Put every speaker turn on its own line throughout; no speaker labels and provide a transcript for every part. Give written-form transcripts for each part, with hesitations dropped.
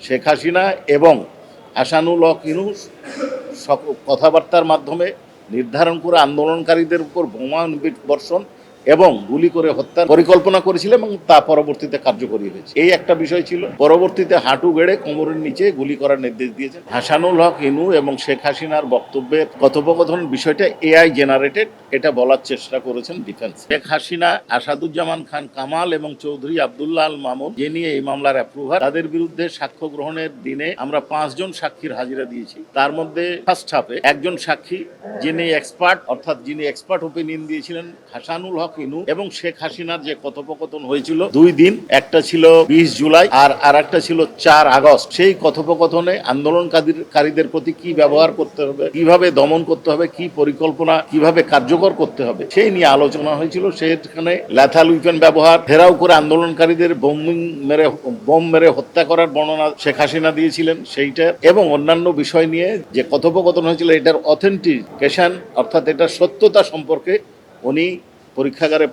শেখ হাসিনা এবং হাসানুল হক ইউনূস কথাবার্তার মাধ্যমে নির্ধারণ করে আন্দোলনকারীদের উপর বোমা বর্ষণ এবং গুলি করে হত্যার পরিকল্পনা করেছিল এবং তা পরবর্তীতে কার্যকরী হয়েছে। এই একটা বিষয় ছিল। পরবর্তীতে হাঁটু গেড়ে কোমরের নিচে গুলি করার নির্দেশ দিয়েছেন। হাসানুল হক ইনু এবং শেখ হাসিনার বক্তব্যের কথোপকথন বিষয়টা এআই জেনারেটেড, এটা বলার চেষ্টা করেছেন ডিফেন্স। শেখ হাসিনা, আসাদুজ্জামান খান কামাল এবং চৌধুরী আব্দুল্লাহ আল মামুন, যে নিয়ে এই মামলার অ্যাপ্রুভার, তাদের বিরুদ্ধে সাক্ষ্য গ্রহণের দিনে আমরা 5 জন সাক্ষীর হাজিরা দিয়েছি। তার মধ্যে ফার্স্ট হাফে একজন সাক্ষী যিনি এক্সপার্ট ওপিনিয়ন দিয়েছিলেন হাসানুল হক ইনু এবং শেখ হাসিনার যে কথোপকথন হয়েছিল 2 দিন, একটা ছিল 20 জুলাই আর একটা ছিল 4 আগস্ট। সেই কথোপকথনে আন্দোলনকারীদের প্রতি কি ব্যবহার করতে হবে, কিভাবে দমন করতে হবে, কি পরিকল্পনা কিভাবে কার্যকর করতে হবে সেই নিয়ে আলোচনা হয়েছিল। সেখানে ল্যাথাল উইপেন ব্যবহার, ঘেরাও করে আন্দোলনকারীদের বোম মেরে হত্যা করার বর্ণনা শেখ হাসিনা দিয়েছিলেন সেইটা, এবং অন্যান্য বিষয় নিয়ে যে কথোপকথন হয়েছিল এটার অথেন্টিকেশন অর্থাৎ এটার সত্যতা সম্পর্কে উনি পরীক্ষাগারে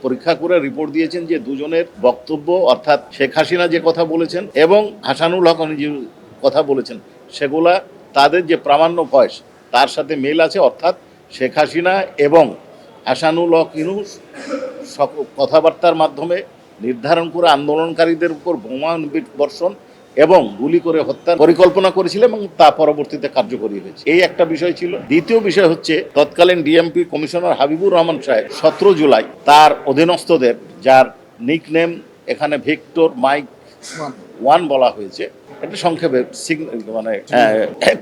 পরীক্ষা করে রিপোর্ট দিয়েছেন যে দুজনের বক্তব্য অর্থাৎ শেখ হাসিনা যে কথা বলেছেন এবং হাসানুল হক উনি যে কথা বলেছেন সেগুলা তাদের যে প্রামাণ্য ভয়েস তার সাথে মেল আছে। অর্থাৎ শেখ হাসিনা এবং হাসানুল হক ইউনূস কথাবার্তার মাধ্যমে নির্ধারণ করে আন্দোলনকারীদের উপর বোমা বর্ষণ এবং গুলি করে হত্যার পরিকল্পনা করেছিল এবং তা পরবর্তীতে কার্যকরী হয়েছে। এই একটা বিষয় ছিল। দ্বিতীয় বিষয় হচ্ছে তৎকালীন ডিএমপি কমিশনার হাবিবুর রহমান সাহেব 17 জুলাই তার অধীনস্থদের, যার নিকনেম এখানে ভিক্টর মাইক 1 বলা হয়েছে, এটা সংক্ষেপে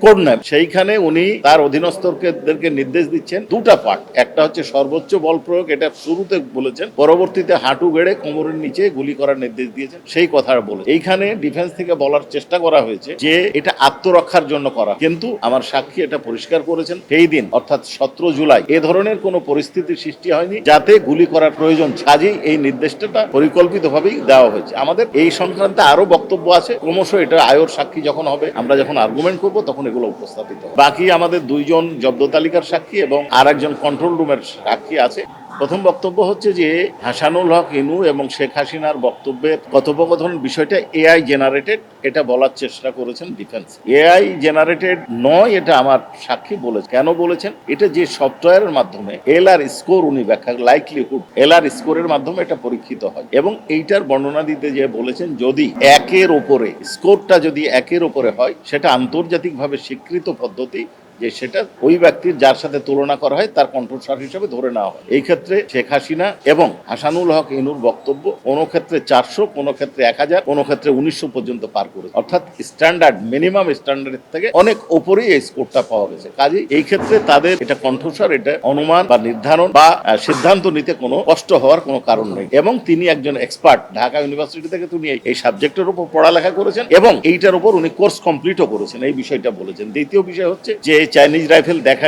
কোড নেম, সেইখানে উনি তার অধীনস্থদেরকে নির্দেশ দিচ্ছেন 2টা পার্ট। একটা হচ্ছে সর্বোচ্চ বল প্রয়োগ, এটা শুরুতে বলেছেন, পরবর্তীতে হাঁটু গেড়ে কোমরের নিচে গুলি করার নির্দেশ দিয়েছেন সেই কথা বলে। এইখানে ডিফেন্স থেকে বলার চেষ্টা করা হয়েছে যে এটা আত্মরক্ষার জন্য করা, কিন্তু আমার সাক্ষী এটা পরিষ্কার করেছেন সেই দিন অর্থাৎ 17 জুলাই এ ধরনের কোনো পরিস্থিতির সৃষ্টি হয়নি যাতে গুলি করার প্রয়োজন। কাজেই এই নির্দেশটা পরিকল্পিতভাবেই দেওয়া হয়েছে। আমাদের এই সংক্রান্তে আরো বক্তব্য আছে, ক্রমশ এটা আয়োর সাক্ষী যখন হবে, আমরা যখন আর্গুমেন্ট করব তখন এগুলো উপস্থাপিত হবে। বাকি আমাদের 2 জন জব্দ তালিকার সাক্ষী এবং আর একজন কন্ট্রোল রুমের সাক্ষী আছে। প্রথম বক্তব্য হচ্ছে যে হাসানুল হক ইনু এবং শেখ হাসিনার বক্তব্যের কথোপকথন বিষয়টা এআই জেনারেটেড, এটা বলার চেষ্টা করেছেন ডিফেন্স। এআই জেনারেটেড নয়, এটা আমার সাক্ষী বলেছে। কেন বলেছেন? এটা যে সফটওয়্যারের মাধ্যমে এলআর স্কোর উনি ব্যাখ্যা, লাইকলিহুড এলআর স্কোরের মাধ্যমে এটা পরীক্ষিত হয় এবং এইটার বর্ণনা দিতে যে বলেছেন যদি 1-এর উপরে স্কোরটা যদি 1-এর উপরে হয় সেটা আন্তর্জাতিকভাবে স্বীকৃত পদ্ধতি, যে সেটা ওই ব্যক্তির যার সাথে তুলনা করা হয় তার কণ্ঠস্বর হিসেবে ধরে নেওয়া হয়। এই ক্ষেত্রে শেখ হাসিনা এবং হাসানুল হক ইনুর বক্তব্য কোনো ক্ষেত্রে 400, কোনো ক্ষেত্রে 1000, কোনো ক্ষেত্রে 1900 পর্যন্ত পার করেছে। অর্থাৎ স্ট্যান্ডার্ড, মিনিমাম স্ট্যান্ডার্ডের থেকে অনেক উপরেই এই স্কোরটা পাওয়া গেছে। কাজে এই ক্ষেত্রে তাদের এটা কণ্ঠস্বর, এটা অনুমান বা নির্ধারণ বা সিদ্ধান্ত নিতে কোনো কষ্ট হওয়ার কোনো কারণ নেই। এবং তিনি একজন এক্সপার্ট, ঢাকা ইউনিভার্সিটি থেকে তিনি এই সাবজেক্টের উপর পড়ালেখা করেছেন এবং এইটার উপর উনি কোর্স কমপ্লিটও করেছেন, এই বিষয়টা বলেছেন। দ্বিতীয় বিষয় হচ্ছে যে চাইনিজ রাইফেল দেখা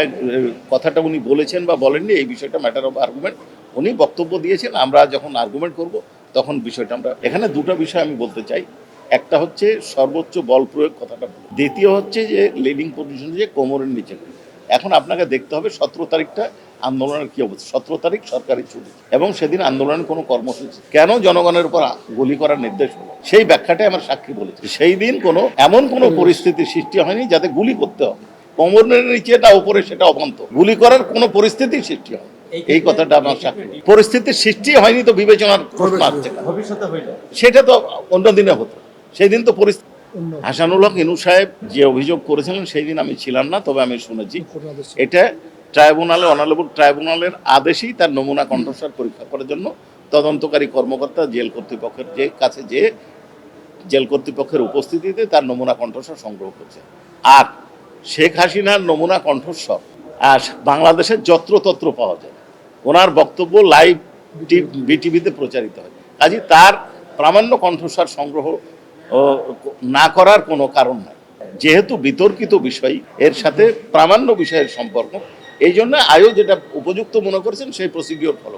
কথাটা উনি বলেছেন বা বলেননি, এই বিষয়টা ম্যাটার অফ আর্গুমেন্ট, উনি বক্তব্য দিয়েছেন। আমরা যখন আর্গুমেন্ট করব তখন বিষয়টা আমরা এখানে 2টা বিষয় আমি বলতে চাই। একটা হচ্ছে সর্বোচ্চ বল প্রয়োগ কথাটা, দ্বিতীয় হচ্ছে যে লিডিং পজিশন যে কোমরের নিচে। এখন আপনাকে দেখতে হবে 17 তারিখটা আন্দোলনের কি অবস্থা। 17 তারিখ সরকারি ছুটি এবং সেদিন আন্দোলনের কোনো কর্মসূচি, কেন জনগণের উপর গুলি করার নির্দেশ হলো সেই ব্যাখ্যাটাই আমার সাক্ষী বলেছে। সেই দিন এমন কোনো পরিস্থিতির সৃষ্টি হয়নি যাতে গুলি করতে হবে। কোমরের নিচেটা উপরে সেটা অবান্তর, গুলি করার কোনো পরিস্থিতির সৃষ্টি হয় এই কথাটা আমার সাক্ষী। পরিস্থিতির সৃষ্টি হয়নি তো বিবেচনার প্রশ্ন আসছে, সেটা তো অন্য দিনে হতো। সেই দিন তো পরিস্থিতি। হাসানুল হক ইনু সাহেব যে অভিযোগ করেছিলেন সেই দিন আমি ছিলাম না, তবে আমি শুনেছি এটা ট্রাইব্যুনালে, অনারেবল ট্রাইব্যুনালের আদেশেই তার নমুনা কণ্ঠস্বর পরীক্ষা করার জন্য তদন্তকারী কর্মকর্তা জেল কর্তৃপক্ষের কাছে যে জেল কর্তৃপক্ষের উপস্থিতিতে তার নমুনা কণ্ঠস্বর সংগ্রহ করছে। আর শেখ হাসিনার নমুনা কণ্ঠস্বর আর বাংলাদেশের যত্রতত্র পাওয়া যায়, ওনার বক্তব্য লাইভ বিটিভিতে প্রচারিত হয়। কাজে তার প্রামাণ্য কণ্ঠস্বর সংগ্রহ না করার কোনো কারণ নাই, যেহেতু বিতর্কিত বিষয় এর সাথে প্রামাণ্য বিষয়ের সম্পর্ক। এই জন্য আয়ো যেটা উপযুক্ত মনে করেছেন সেই প্রসিডিওর ফলো